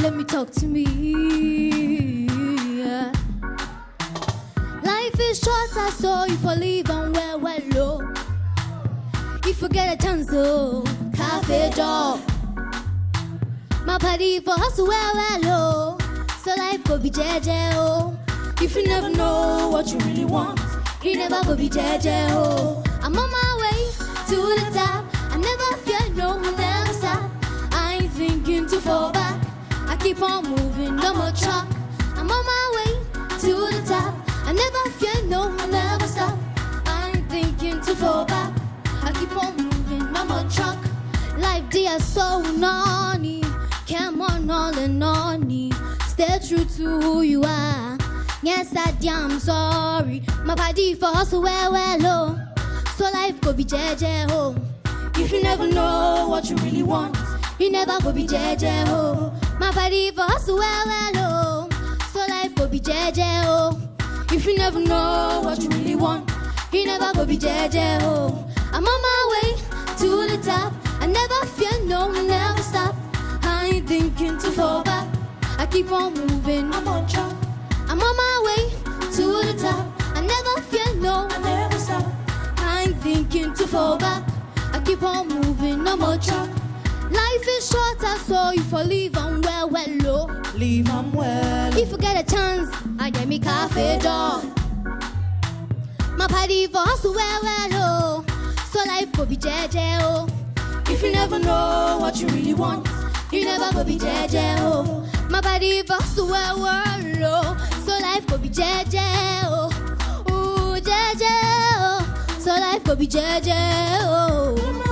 let me talk to me. Yeah. Life is short, I saw you for leave and well low. If you get a chance, oh, cafe dog. My party for us well low. So life go be JJ, oh. If you never know what you really want, you never go be JJ, oh. I'm on my way to the top. I never fear, no, I'll never stop. I ain't thinking to fall back. I keep on moving, no more truck. I'm on my way to the top. I never fear, no, I'll never stop. I ain't thinking to fall back. I keep on moving, no more truck. Life dear so naughty. Come on, all and on. Stay true to who you are. Yes, I'm sorry. My body for us well low. So life go be JJ home. If you never know what you really want, you never go be JJ home. My body for us well low. So life go be JJ home. If you never know what you really want, you never go be JJ home. I'm on my way to the top. I never fear, no, never stop. I ain't thinking to fall back. I keep on moving, I'm on track. I'm on my way to the top. I never fear, no, I never stop. I ain't thinking to fall back. I keep on moving, I'm on track. Life is short, I saw you for leave and well low. Leave them well. If you get a chance, I get me cafe dog. My party for us well low. So life go be JJ, oh. If you never know what you really want, you never go be JJ, oh. My body for us well low. So life go be JJ, oh. Ooh, JJ, oh. So life go be JJ, oh.